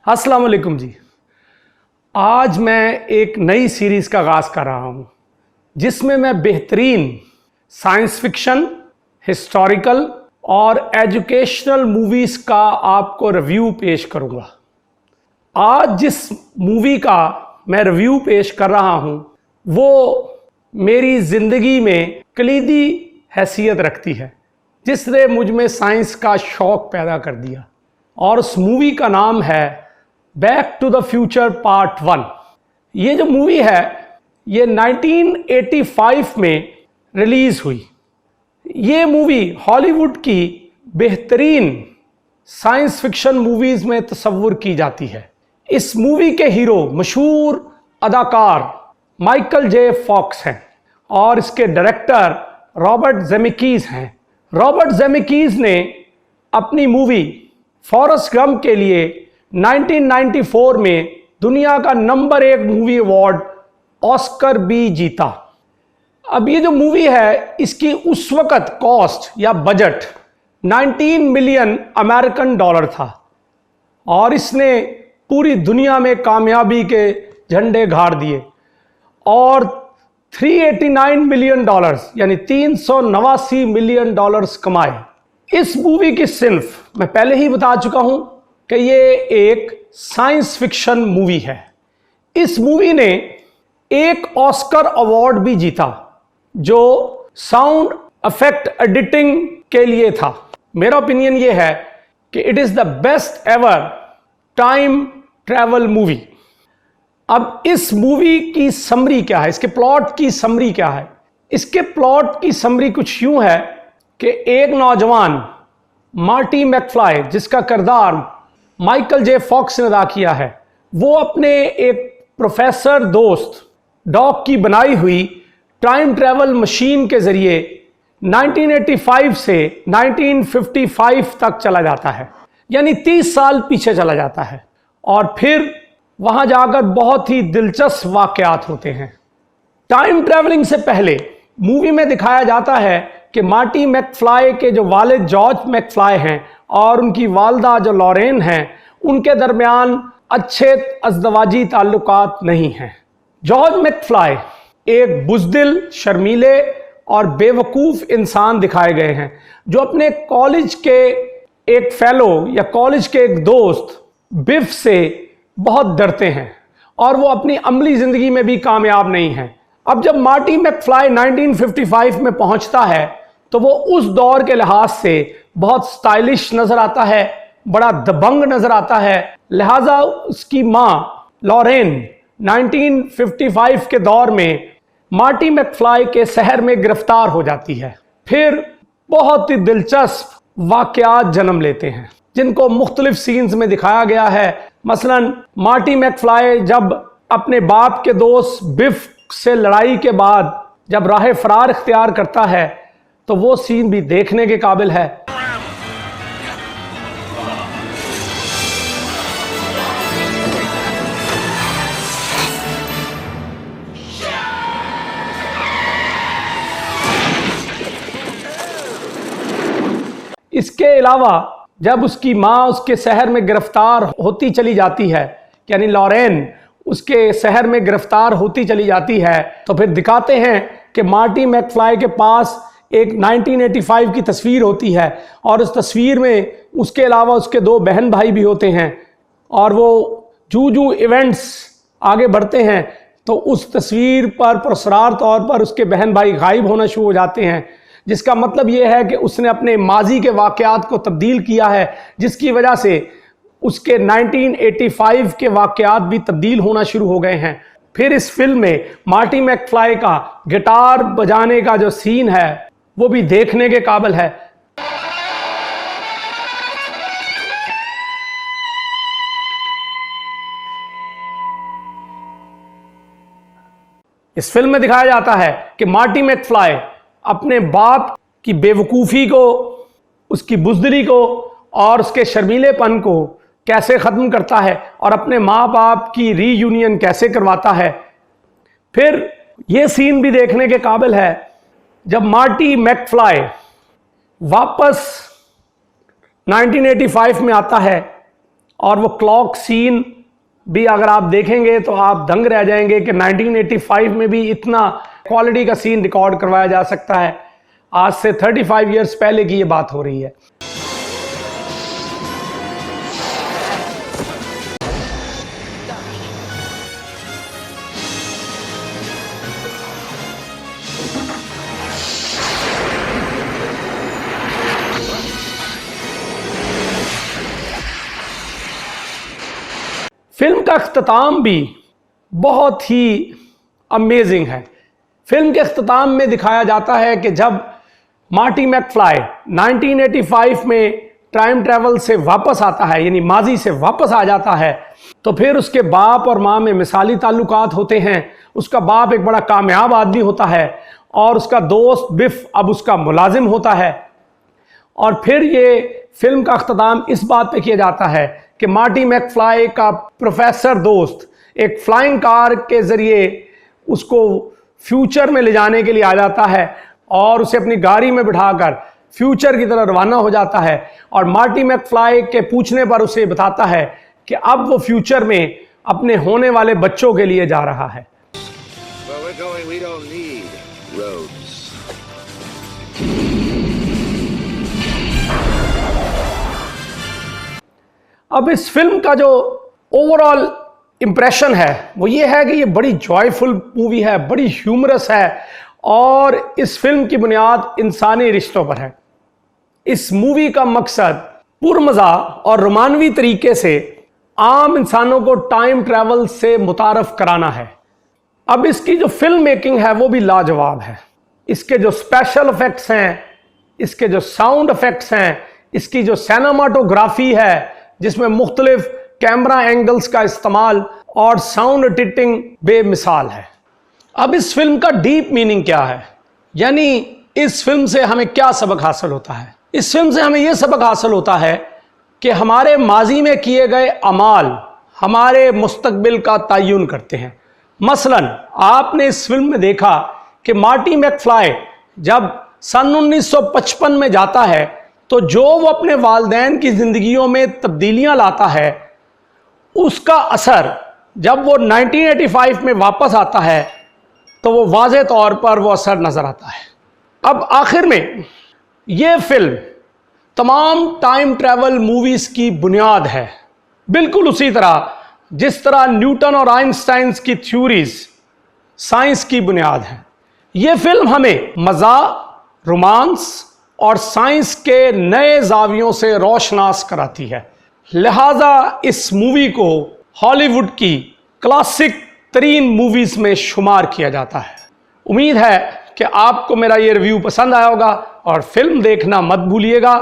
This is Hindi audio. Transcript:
अस्सलाम वालेकुम जी। आज मैं एक नई सीरीज़ का आगाज़ कर रहा हूँ जिसमें मैं बेहतरीन साइंस फिक्शन, हिस्टोरिकल और एजुकेशनल मूवीज़ का आपको रिव्यू पेश करूँगा। आज जिस मूवी का मैं रिव्यू पेश कर रहा हूँ वो मेरी ज़िंदगी में कलीदी हैसियत रखती है, जिसने मुझ में साइंस का शौक़ पैदा कर दिया। और उस मूवी का नाम है back to the future part 1। ये जो मूवी है ये 1985 में रिलीज़ हुई। ये मूवी हॉलीवुड की बेहतरीन साइंस फिक्शन मूवीज़ में तस्वुर की जाती है। इस मूवी के हीरो मशहूर अदाकार माइकल जे फॉक्स हैं और इसके डायरेक्टर रॉबर्ट जेमेकीज़ हैं। रॉबर्ट जेमेकीज़ ने अपनी मूवी फॉरेस्ट गंप के लिए 1994 में दुनिया का नंबर 1 मूवी अवार्ड ऑस्कर भी जीता। अब ये जो मूवी है इसकी उस वक़्त कॉस्ट या बजट 19 मिलियन अमेरिकन डॉलर था और इसने पूरी दुनिया में कामयाबी के झंडे गाड़ दिए और 389 मिलियन डॉलर्स यानी 389 मिलियन डॉलर्स कमाए। इस मूवी की सिर्फ मैं पहले ही बता चुका हूं कि ये एक साइंस फिक्शन मूवी है। इस मूवी ने एक ऑस्कर अवार्ड भी जीता जो साउंड इफेक्ट एडिटिंग के लिए था। मेरा ओपिनियन ये है कि it is the best ever time travel movie. अब इस मूवी की समरी क्या है, इसके प्लॉट की समरी क्या है? इसके प्लॉट की समरी कुछ यूं है कि एक नौजवान मार्टी मैकफ्लाई, जिसका किरदार माइकल जे फॉक्स ने अदा किया है, वो अपने एक प्रोफेसर दोस्त डॉग की बनाई हुई टाइम ट्रैवल मशीन के ज़रिए 1985 से 1955 तक चला जाता है, यानी 30 साल पीछे चला जाता है। और फिर वहाँ जाकर बहुत ही दिलचस्प वाक़यात होते हैं। टाइम ट्रैवलिंग से पहले मूवी में दिखाया जाता है कि मार्टी मैकफ्लाई के जो वालिद जॉर्ज मैकफ्लाई हैं और उनकी वालदा जो लॉरेन हैं, उनके दरमियान अच्छे अज़दवाजी ताल्लुकात नहीं हैं। जॉर्ज मैकफ्लाई एक बुज़दिल, शर्मीले और बेवकूफ़ इंसान दिखाए गए हैं जो अपने कॉलेज के एक फेलो या कॉलेज के एक दोस्त बिफ से बहुत डरते हैं और वो अपनी अमली ज़िंदगी में भी कामयाब नहीं हैं। अब जब मार्टी मैकफ्लाई 1955 में पहुंचता है तो वो उस दौर के लिहाज से बहुत स्टाइलिश नज़र आता है, बड़ा दबंग नज़र आता है। लिहाजा उसकी माँ लॉरेन 1955 के दौर में मार्टी मैकफ्लाई के शहर में गिरफ्तार हो जाती है। फिर बहुत ही दिलचस्प वाक़यात जन्म लेते हैं जिनको मुख्तलिफ सीन्स में दिखाया गया है। मसलन मार्टी मैकफ्लाई जब अपने बाप के दोस्त बिफ से लड़ाई के बाद जब राह फरार इख्तियार करता है तो वो सीन भी देखने के काबिल है। इसके अलावा जब उसकी माँ उसके शहर में गिरफ्तार होती चली जाती है, यानी लॉरेन उसके शहर में गिरफ्तार होती चली जाती है, तो फिर दिखाते हैं कि मार्टी मैकफ्लाई के पास एक 1985 की तस्वीर होती है और उस तस्वीर में उसके अलावा उसके 2 बहन भाई भी होते हैं और वो जू इवेंट्स आगे बढ़ते हैं तो उस तस्वीर पर पुरस्कार तौर पर उसके बहन भाई गायब होना शुरू हो जाते हैं, जिसका मतलब ये है कि उसने अपने माजी के वाक़यात को तब्दील किया है, जिसकी वजह से उसके 1985 के वाक़यात भी तब्दील होना शुरू हो गए हैं। फिर इस फिल्म में मार्टी मैकफ्लाई का गिटार बजाने का जो सीन है वो भी देखने के काबिल है। इस फिल्म में दिखाया जाता है कि मार्टी मैकफ्लाई अपने बाप की बेवकूफ़ी को, उसकी बुज़दिली को और उसके शर्मीलेपन को कैसे ख़त्म करता है और अपने माँ बाप की रीयूनियन कैसे करवाता है। फिर ये सीन भी देखने के काबिल है जब मार्टी मैकफ्लाई वापस 1985 में आता है और वो क्लॉक सीन भी अगर आप देखेंगे तो आप दंग रह जाएंगे कि 1985 में भी इतना क्वालिटी का सीन रिकॉर्ड करवाया जा सकता है। आज से 35 इयर्स पहले की ये बात हो रही है। फिल्म का अख्ताम भी बहुत ही अमेजिंग है। फिल्म के अख्ताम में दिखाया जाता है कि जब मार्टी मैकफ्लाई 1985 में टाइम ट्रैवल से वापस आता है, यानी माजी से वापस आ जाता है, तो फिर उसके बाप और माँ में मिसाली ताल्लुकात होते हैं। उसका बाप एक बड़ा कामयाब आदमी होता है और उसका दोस्त बिफ अब उसका मुलाजिम होता है। और फिर ये फिल्म का अख्ताम इस बात पे किया जाता है कि मार्टी मैकफ्लाई का प्रोफेसर दोस्त एक फ्लाइंग कार के ज़रिए उसको फ्यूचर में ले जाने के लिए आ जाता है और उसे अपनी गाड़ी में बिठाकर फ्यूचर की तरफ रवाना हो जाता है। और मार्टी मैकफ्लाई के पूछने पर उसे बताता है कि अब वो फ्यूचर में अपने होने वाले बच्चों के लिए जा रहा है। अब इस फिल्म का जो ओवरऑल इंप्रेशन है वो ये है कि ये बड़ी जॉयफुल मूवी है, बड़ी ह्यूमरस है और इस फिल्म की बुनियाद इंसानी रिश्तों पर है। इस मूवी का मकसद पुरमज़ा और रोमानवी तरीके से आम इंसानों को टाइम ट्रैवल से मुतारफ कराना है। अब इसकी जो फिल्म मेकिंग है वो भी लाजवाब है। इसके जो स्पेशल इफेक्ट्स हैं, इसके जो साउंड इफेक्ट्स हैं, इसकी जो सिनेमाटोग्राफी है जिसमें मुख्तलिफ कैमरा एंगल्स का इस्तेमाल और साउंड एडिटिंग बेमिसाल है। अब इस फिल्म का डीप मीनिंग क्या है, यानी इस फिल्म से हमें क्या सबक हासिल होता है? इस फिल्म से हमें यह सबक हासिल होता है कि हमारे माजी में किए गए अमाल हमारे मुस्तकबिल का तयन करते हैं। मसलन आपने इस फिल्म में देखा कि मार्टी मैकफ्लाई जब सन 1955 में जाता है तो जो वो अपने वालिदैन की ज़िंदगियों में तब्दीलियां लाता है उसका असर जब वो 1985 में वापस आता है तो वो वाज़े तौर पर वो असर नज़र आता है। अब आखिर में ये फिल्म तमाम टाइम ट्रैवल मूवीज़ की बुनियाद है, बिल्कुल उसी तरह जिस तरह न्यूटन और आइंस्टाइन की थ्योरीज साइंस की बुनियाद है। ये फिल्म हमें मज़ा, रोमांस और साइंस के नए जावियों से रोशनास कराती है। लिहाजा इस मूवी को हॉलीवुड की क्लासिक तरीन मूवीज़ में शुमार किया जाता है। उम्मीद है कि आपको मेरा ये रिव्यू पसंद आया होगा और फिल्म देखना मत भूलिएगा।